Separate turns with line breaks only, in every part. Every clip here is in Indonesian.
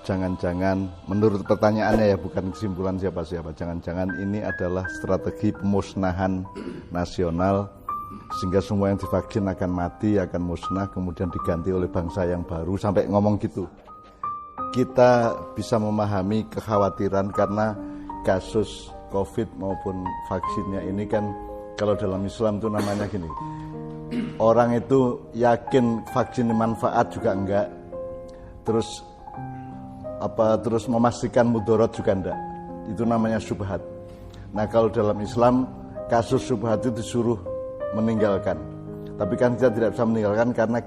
jangan-jangan menurut pertanyaannya ya, bukan kesimpulan siapa-siapa, jangan-jangan ini adalah strategi pemusnahan nasional sehingga semua yang divaksin akan mati, akan musnah, kemudian diganti oleh bangsa yang baru, sampai ngomong gitu. Kita bisa memahami kekhawatiran karena kasus COVID maupun vaksinnya ini kan, kalau dalam Islam itu namanya gini, orang itu yakin vaksin manfaat juga enggak, terus memastikan mudarat juga enggak, itu namanya syubhat. Nah kalau dalam Islam kasus syubhat itu disuruh meninggalkan, tapi kan kita tidak bisa meninggalkan karena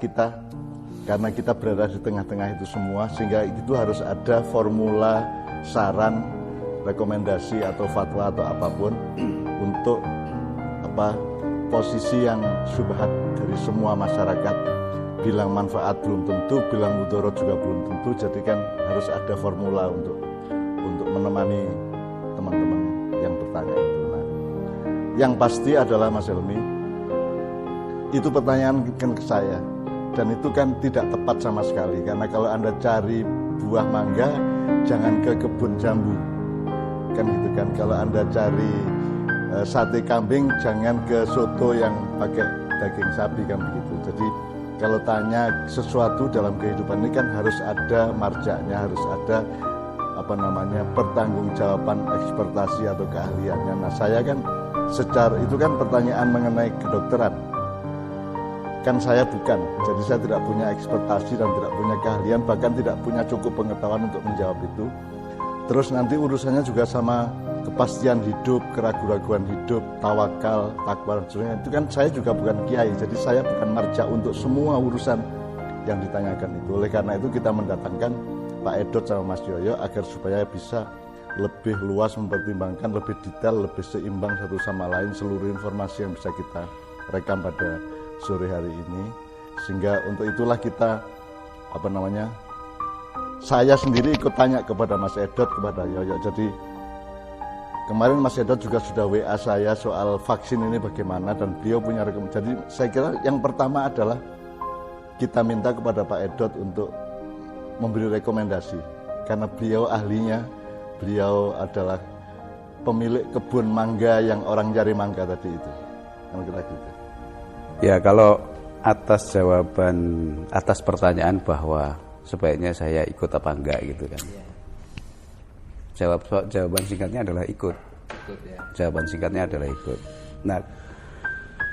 kita berada di tengah-tengah itu semua, sehingga itu harus ada formula saran, rekomendasi atau fatwa atau apapun untuk posisi yang syubhat dari semua masyarakat. Bilang manfaat belum tentu, bilang mudarat juga belum tentu, jadi kan harus ada formula untuk menemani teman-teman yang bertanya itu. Nah, yang pasti adalah Mas Helmi, itu pertanyaan kan ke saya, dan itu kan tidak tepat sama sekali, karena kalau Anda cari buah mangga jangan ke kebun jambu, kan gitu kan. Kalau Anda cari sate kambing jangan ke soto yang pakai daging sapi, kan begitu. Jadi kalau tanya sesuatu dalam kehidupan ini kan harus ada marjaknya, harus ada pertanggungjawaban ekspertasi atau keahliannya. Nah saya kan secara itu kan pertanyaan mengenai kedokteran, kan saya bukan, jadi saya tidak punya ekspertasi dan tidak punya keahlian, bahkan tidak punya cukup pengetahuan untuk menjawab itu. Terus nanti urusannya juga sama kepastian hidup, keraguan-raguan hidup, tawakal, takwa dan sebagainya. Itu kan saya juga bukan kiai, jadi saya bukan marja untuk semua urusan yang ditanyakan itu. Oleh karena itu kita mendatangkan Pak Edot sama Mas Yoyo agar supaya bisa lebih luas mempertimbangkan, lebih detail, lebih seimbang satu sama lain seluruh informasi yang bisa kita rekam pada sore hari ini. Sehingga untuk itulah kita saya sendiri ikut tanya kepada Mas Edot, kepada Yoyo. Jadi kemarin Mas Edot juga sudah WA saya soal vaksin ini bagaimana, dan beliau punya rekomendasi. Jadi saya kira yang pertama adalah kita minta kepada Pak Edot untuk memberi rekomendasi, karena beliau ahlinya, beliau adalah pemilik kebun mangga yang orang cari mangga tadi itu. Kira-kira gitu.
Ya, kalau atas pertanyaan bahwa sebaiknya saya ikut apa enggak gitu kan. Jawaban singkatnya adalah ikut. Jawaban singkatnya adalah ikut. Nah,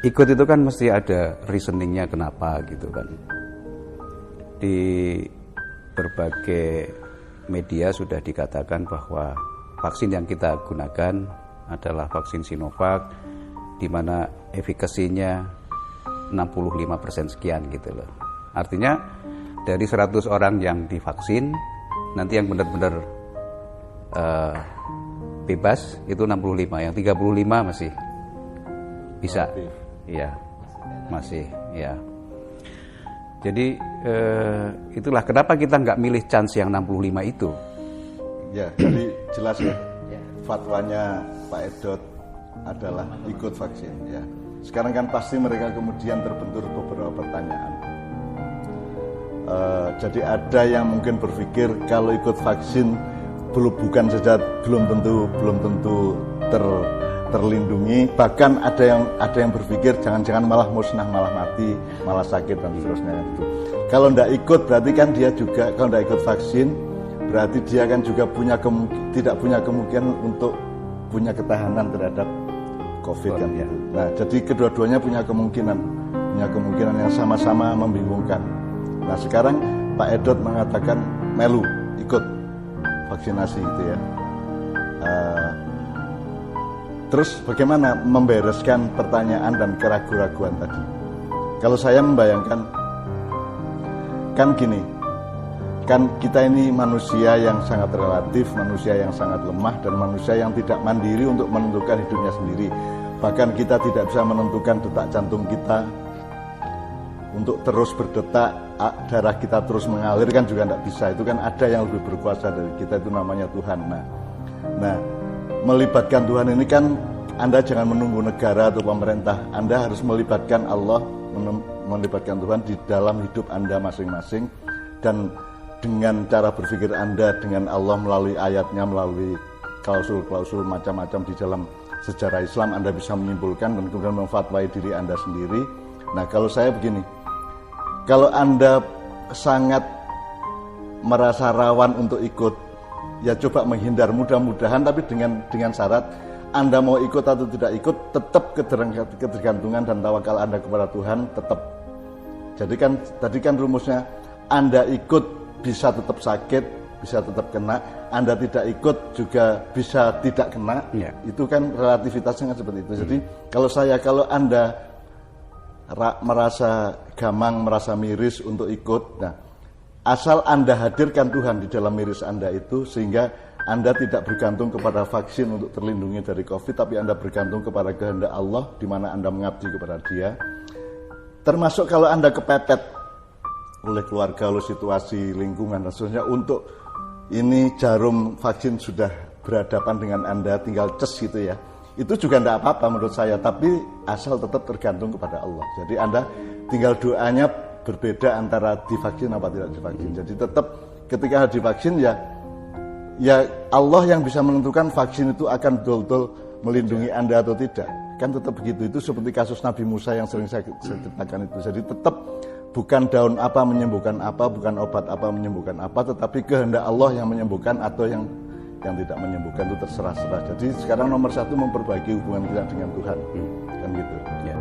ikut itu kan mesti ada reasoningnya kenapa gitu kan. Di berbagai media sudah dikatakan bahwa vaksin yang kita gunakan adalah vaksin Sinovac, di mana efikasinya 65% sekian gitu loh. Artinya dari 100 orang yang divaksin, nanti yang benar-benar bebas itu 65, yang 35 masih bisa. Iya, masih ya. Jadi itulah kenapa kita nggak milih chance yang 65 itu.
Ya, jadi jelas ya. Fatwanya Pak Edot adalah ikut vaksin ya. Sekarang kan pasti mereka kemudian terbentur beberapa pertanyaan. Jadi ada yang mungkin berpikir kalau ikut vaksin belum tentu terlindungi, bahkan ada yang berpikir jangan-jangan malah musnah, malah mati, malah sakit dan seterusnya itu. Kalau tidak ikut berarti kan dia juga, kalau tidak ikut vaksin berarti dia kan juga tidak punya kemungkinan untuk punya ketahanan terhadap COVID kan ya. Nah, jadi kedua-duanya punya kemungkinan yang sama-sama membingungkan. Nah, sekarang Pak Edot mengatakan melu ikut vaksinasi itu ya. Terus bagaimana membereskan pertanyaan dan keraguan-raguan tadi? Kalau saya membayangkan, kan gini, kan kita ini manusia yang sangat relatif, manusia yang sangat lemah, dan manusia yang tidak mandiri untuk menentukan hidupnya sendiri. Bahkan kita tidak bisa menentukan detak jantung kita untuk terus berdetak, darah kita terus mengalir kan juga tidak bisa. Itu kan ada yang lebih berkuasa dari kita, itu namanya Tuhan. Nah, melibatkan Tuhan ini kan Anda jangan menunggu negara atau pemerintah. Anda harus melibatkan Allah, melibatkan Tuhan di dalam hidup Anda masing-masing. Dan dengan cara berpikir Anda dengan Allah melalui ayatnya, melalui klausul-klausul macam-macam di dalam sejarah Islam, Anda bisa menyimpulkan dan kemudian memfatwai diri Anda sendiri. Nah, kalau saya begini, kalau Anda sangat merasa rawan untuk ikut, ya coba menghindar, mudah-mudahan, tapi dengan syarat Anda mau ikut atau tidak ikut, tetap ketergantungan dan tawakal Anda kepada Tuhan tetap. Jadi kan tadi kan rumusnya, Anda ikut bisa tetap sakit, bisa tetap kena, Anda tidak ikut juga bisa tidak kena.
Ya.
Itu kan relativitasnya kan seperti itu. Jadi kalau Anda merasa gamang, merasa miris untuk ikut, nah asal Anda hadirkan Tuhan di dalam miris Anda itu, sehingga Anda tidak bergantung kepada vaksin untuk terlindungi dari COVID, tapi Anda bergantung kepada kehendak Allah, di mana Anda mengabdi kepada Dia. Termasuk kalau Anda kepepet oleh keluarga, oleh situasi lingkungan dan seterusnya, untuk ini jarum vaksin sudah berhadapan dengan Anda, tinggal ces gitu ya, itu juga tidak apa-apa menurut saya, tapi asal tetap tergantung kepada Allah. Jadi Anda tinggal doanya berbeda antara divaksin apa tidak divaksin. Jadi tetap ketika divaksin ya Allah yang bisa menentukan vaksin itu akan betul-betul melindungi Anda atau tidak. Kan tetap begitu. Itu seperti kasus Nabi Musa yang sering saya ceritakan itu. Jadi tetap bukan daun apa menyembuhkan apa, bukan obat apa menyembuhkan apa, tetapi kehendak Allah yang menyembuhkan atau yang tidak menyembuhkan, itu terserah-serah. Jadi sekarang nomor satu memperbaiki hubungan kita dengan Tuhan. Kan gitu.
Ya.